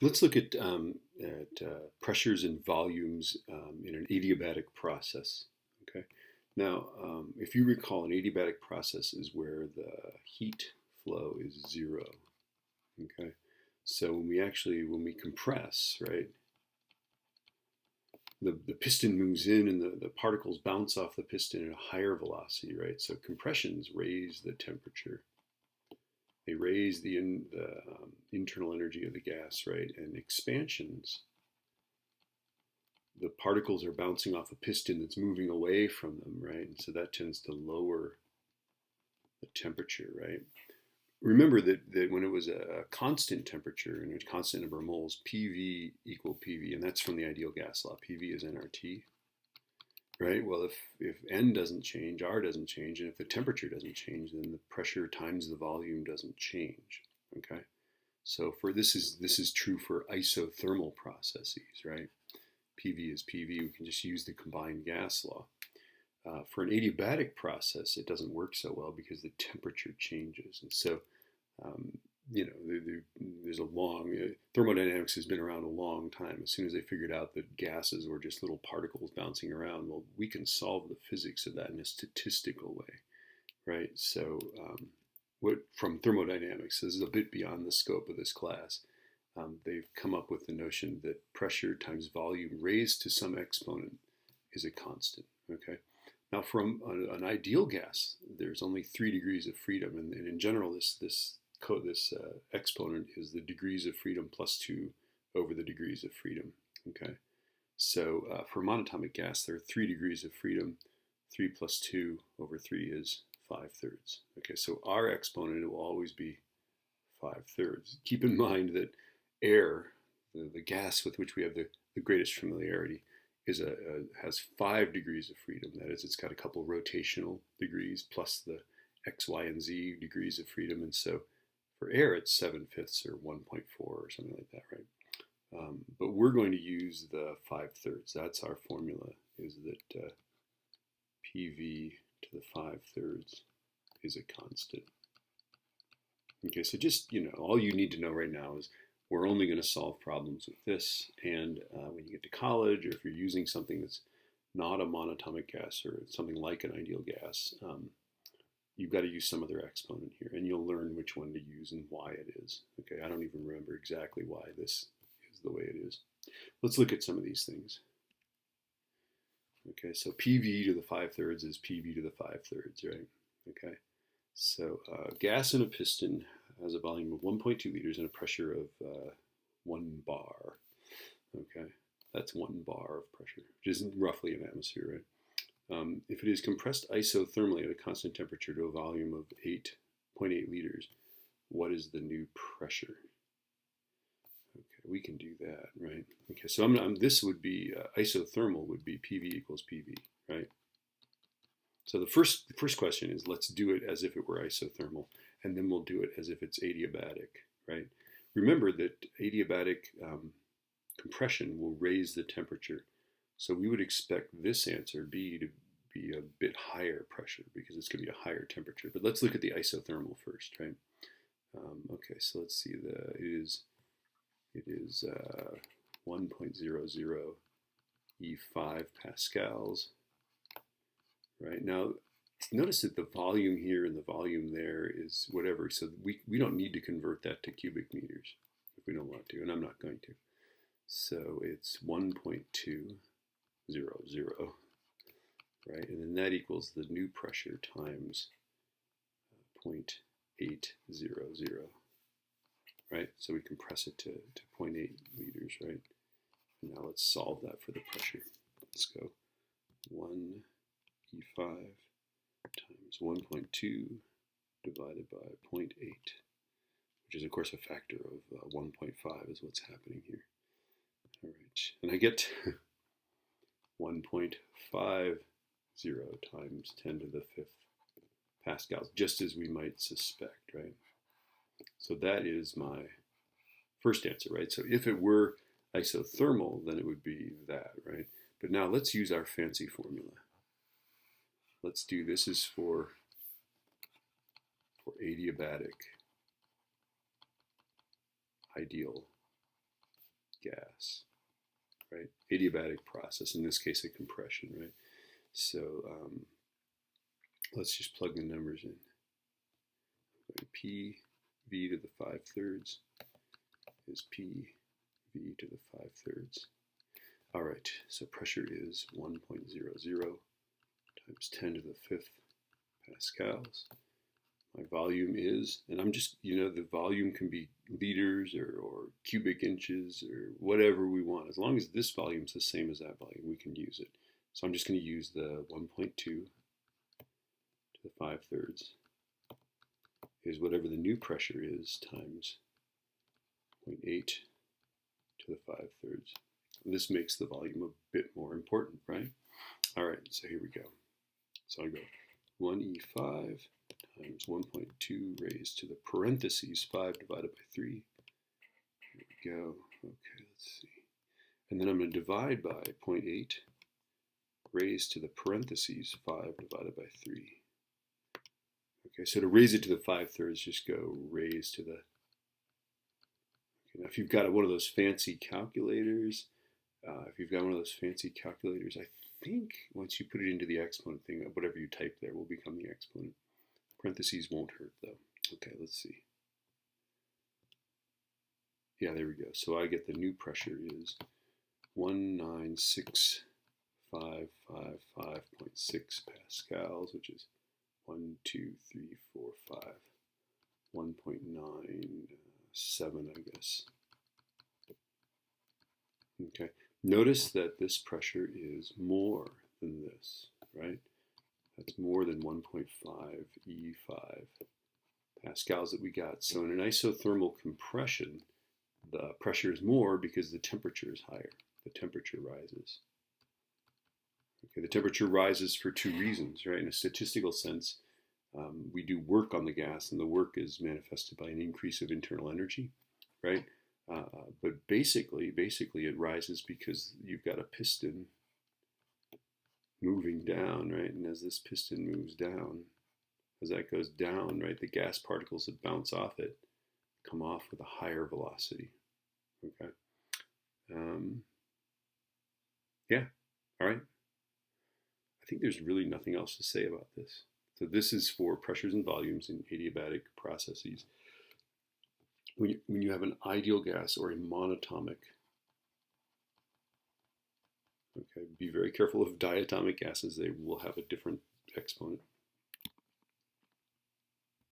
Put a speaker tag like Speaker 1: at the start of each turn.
Speaker 1: Let's look at pressures and volumes in an adiabatic process. Okay. Now, if you recall, an adiabatic process is where the heat flow is zero. Okay. So when we compress, right, the piston moves in and the particles bounce off the piston at a higher velocity, right? So compressions raise the temperature. They raise the internal energy of the gas, right? And expansions, the particles are bouncing off a piston that's moving away from them, right? And so that tends to lower the temperature, right? Remember that when it was a constant temperature and a constant number of moles, PV equal PV, and that's from the ideal gas law. PV is nRT, right? Well, if N doesn't change, R doesn't change, and if the temperature doesn't change, then the pressure times the volume doesn't change. Okay, so for this is true for isothermal processes, right? PV is PV. We can just use the combined gas law. For an adiabatic process, it doesn't work so well because the temperature changes, and so um, there's a long thermodynamics has been around a long time. As soon as they figured out that gases were just little particles bouncing around, well, we can solve the physics of that in a statistical way, right? So, what from thermodynamics, this is a bit beyond the scope of this class. They've come up with the notion that pressure times volume raised to some exponent is a constant. Okay. Now, from an ideal gas, there's only 3 degrees of freedom, and in general, this exponent is the degrees of freedom plus 2 over the degrees of freedom. Okay, so for monatomic gas, there are 3 degrees of freedom. 3 plus 2 over 3 is 5/3. Okay, so our exponent will always be 5/3. Keep in mind that air, the gas with which we have the greatest familiarity, has 5 degrees of freedom. That is, it's got a couple rotational degrees plus the x, y, and z degrees of freedom, and so for air, it's 7/5 or 1.4 or something like that, right? But we're going to use the 5/3. That's our formula, is that PV to the 5/3 is a constant. Okay, so just, all you need to know right now is we're only going to solve problems with this. And when you get to college, or if you're using something that's not a monatomic gas or something like an ideal gas, you've got to use some other exponent here, and you'll learn which one to use and why it is. Okay, I don't even remember exactly why this is the way it is. Let's look at some of these things. Okay, so PV to the 5/3 is PV to the 5/3, right? Okay, so gas in a piston has a volume of 1.2 liters and a pressure of 1 bar. Okay, that's 1 bar of pressure, which is roughly an atmosphere, right? If it is compressed isothermally at a constant temperature to a volume of 8.8 liters, what is the new pressure? Okay, we can do that, right? Okay, so this would be isothermal would be PV equals PV, right? So the first question is, let's do it as if it were isothermal, and then we'll do it as if it's adiabatic, right? Remember that adiabatic compression will raise the temperature. So we would expect this answer, B, to be a bit higher pressure because it's going to be a higher temperature. But let's look at the isothermal first, right? Okay, so let's see. It is 1.00 E5 pascals. Right now, notice that the volume here and the volume there is whatever. So we don't need to convert that to cubic meters if we don't want to, and I'm not going to. So it's 1.200, right? And then that equals the new pressure times 0.800, right? So we compress it to 0.8 liters, right? And now let's solve that for the pressure. Let's go 1 E5 times 1.2 divided by 0.8, which is of course a factor of 1.5 is what's happening here. All right, and I get 1.50 times 10 to the 5th pascals, just as we might suspect, right? So that is my first answer, right? So if it were isothermal, then it would be that, right? But now let's use our fancy formula. Let's do, this is for adiabatic ideal gas, right? Adiabatic process, in this case a compression, right? So let's just plug the numbers in. P V to the 5/3 is P V to the 5/3. All right, so pressure is 1.00 times 10 to the 5th pascals. My volume is, and I'm just, the volume can be liters or cubic inches or whatever we want. As long as this volume is the same as that volume, we can use it. So I'm just going to use the 1.2 to the 5/3 is whatever the new pressure is times 0.8 to the 5/3. This makes the volume a bit more important, right? All right, so here we go. So I go 1E5 times 1.2 raised to the parentheses 5 divided by 3. Here we go. Okay, let's see. And then I'm going to divide by 0.8 raised to the parentheses 5 divided by 3. Okay, so to raise it to the 5/3, just go raise to the. Okay, now if you've got one of those fancy calculators, I think once you put it into the exponent thing, whatever you type there will become the exponent. Parentheses won't hurt though. Okay, let's see. Yeah, there we go. So I get the new pressure is 196,555.6 pascals, which is 1, 2, 3, 4, 5, 1.97, I guess. Okay. Notice that this pressure is more than this, right? That's more than 1.5 E5 pascals that we got. So in an isothermal compression, the pressure is more because the temperature is higher. The temperature rises. Okay, the temperature rises for two reasons, right? In a statistical sense, we do work on the gas, and the work is manifested by an increase of internal energy, right? But basically it rises because you've got a piston moving down, right? And as this piston moves down, as that goes down, right, the gas particles that bounce off it come off with a higher velocity. Okay. Yeah. All right. I think there's really nothing else to say about this. So this is for pressures and volumes in adiabatic processes. When you have an ideal gas or a monatomic, okay, be very careful of diatomic gases. They will have a different exponent.